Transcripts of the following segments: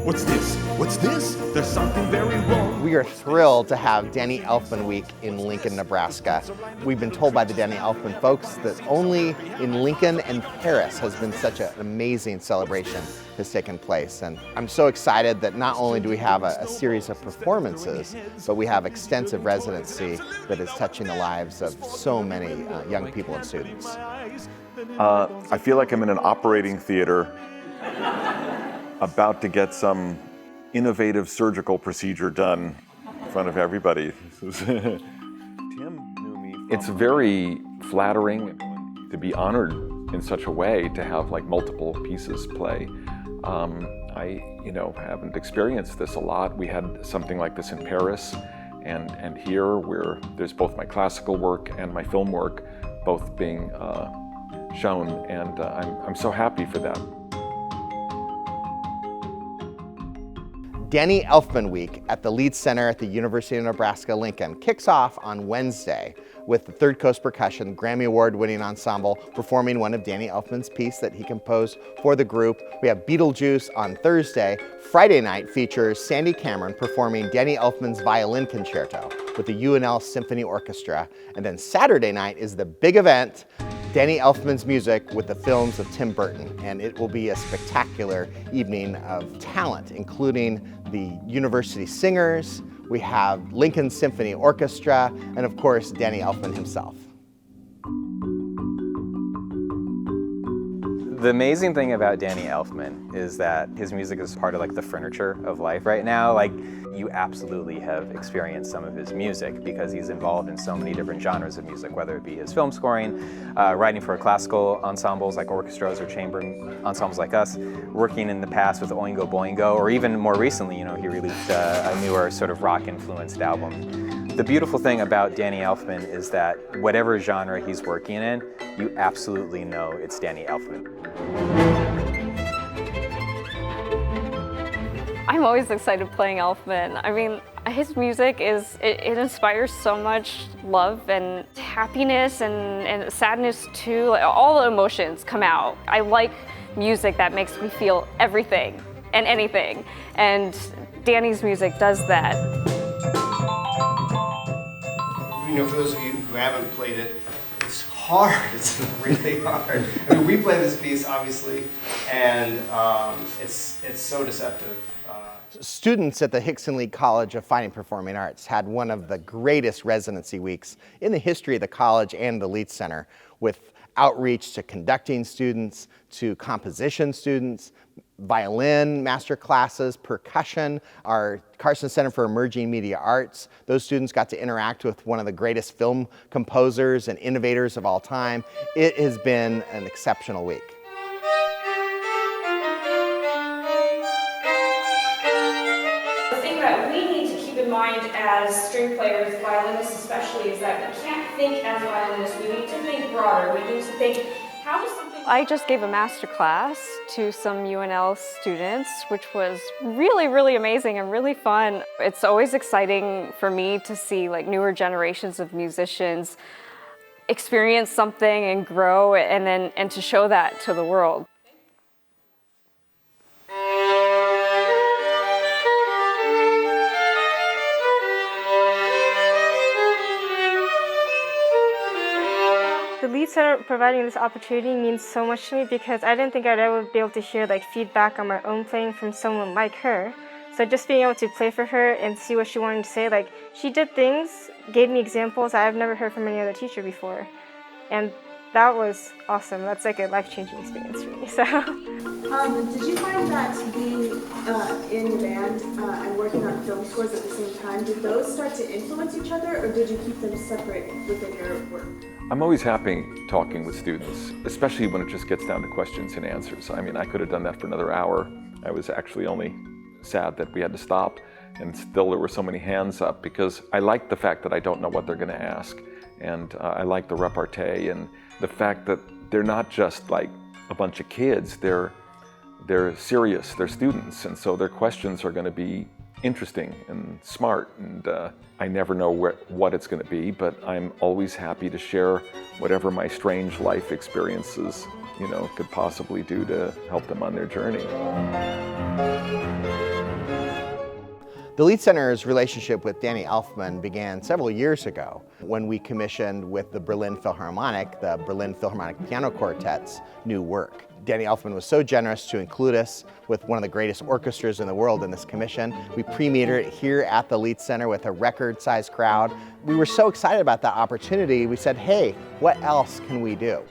What's this? What's this? There's something very wrong. We are thrilled to have Danny Elfman Week in Lincoln, Nebraska. We've been told by the Danny Elfman folks that only in Lincoln and Paris has been such an amazing celebration has taken place. And I'm so excited that not only do we have a series of performances, but we have extensive residency that is touching the lives of so many young people and students. I feel like I'm in an operating theater about to get some innovative surgical procedure done in front of everybody. It's very flattering to be honored in such a way to have like multiple pieces play. I haven't experienced this a lot. We had something like this in Paris and here where there's both my classical work and my film work both being shown, and I'm so happy for that. Danny Elfman Week at the Leeds Center at the University of Nebraska-Lincoln kicks off on Wednesday with the Third Coast Percussion Grammy Award-winning ensemble performing one of Danny Elfman's pieces that he composed for the group. We have Beetlejuice on Thursday. Friday night features Sandy Cameron performing Danny Elfman's Violin Concerto with the UNL Symphony Orchestra. And then Saturday night is the big event, Danny Elfman's music with the films of Tim Burton. And it will be a spectacular evening of talent, including the university singers, we have Lincoln Symphony Orchestra, and of course, Danny Elfman himself. The amazing thing about Danny Elfman is that his music is part of like the furniture of life right now. Like, you absolutely have experienced some of his music because he's involved in so many different genres of music, whether it be his film scoring, writing for classical ensembles like orchestras or chamber ensembles like us, working in the past with Oingo Boingo, or even more recently, he released a newer sort of rock-influenced album. The beautiful thing about Danny Elfman is that whatever genre he's working in, you absolutely know it's Danny Elfman. I'm always excited playing Elfman. I mean, his music it inspires so much love and happiness and sadness too. Like, all the emotions come out. I like music that makes me feel everything and anything, and Danny's music does that. For those of you who haven't played it, it's hard. It's really hard. I mean, we play this piece, obviously, and it's so deceptive. Students at the Hickson Lee College of Fine and Performing Arts had one of the greatest residency weeks in the history of the college and the Leeds Center, with outreach to conducting students, to composition students, violin master classes, percussion, our Carson Center for Emerging Media Arts. Those students got to interact with one of the greatest film composers and innovators of all time. It has been an exceptional week. The thing that we need to keep in mind as string players, violinists especially, is that we can't think as violinists. We need to think broader. We need to think, how does something... I just gave a master class to some UNL students, which was really, really amazing and really fun. It's always exciting for me to see like newer generations of musicians experience something and grow, and to show that to the world. The Leeds Center providing this opportunity means so much to me because I didn't think I'd ever be able to hear feedback on my own playing from someone like her. So just being able to play for her and see what she wanted to say, she did things, gave me examples I've never heard from any other teacher before. And that was awesome. That's like a life-changing experience for me. So. Did you find that being in the band and working on film scores at the same time, did those start to influence each other, or did you keep them separate within your work? I'm always happy talking with students, especially when it just gets down to questions and answers. I mean, I could have done that for another hour. I was actually only sad that we had to stop, and still there were so many hands up, because I like the fact that I don't know what they're going to ask, and I like the repartee and the fact that they're not just like a bunch of kids. They're serious. They're students, and so their questions are going to be interesting and smart, and I never know what it's going to be, but I'm always happy to share whatever my strange life experiences, could possibly do to help them on their journey. The Lead Center's relationship with Danny Elfman began several years ago when we commissioned with the Berlin Philharmonic, the Berlin Philharmonic Piano Quartet's new work. Danny Elfman was so generous to include us with one of the greatest orchestras in the world in this commission. We premiered it here at the Lead Center with a record-sized crowd. We were so excited about that opportunity, we said, hey, what else can we do?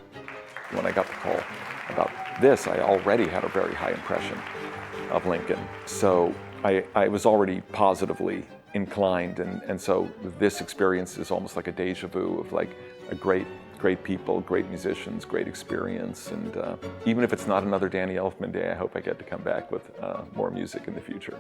When I got the call about this, I already had a very high impression of Lincoln. So I was already positively inclined, and so this experience is almost like a deja vu of like a great people, great musicians, great experience, and even if it's not another Danny Elfman day, I hope I get to come back with more music in the future.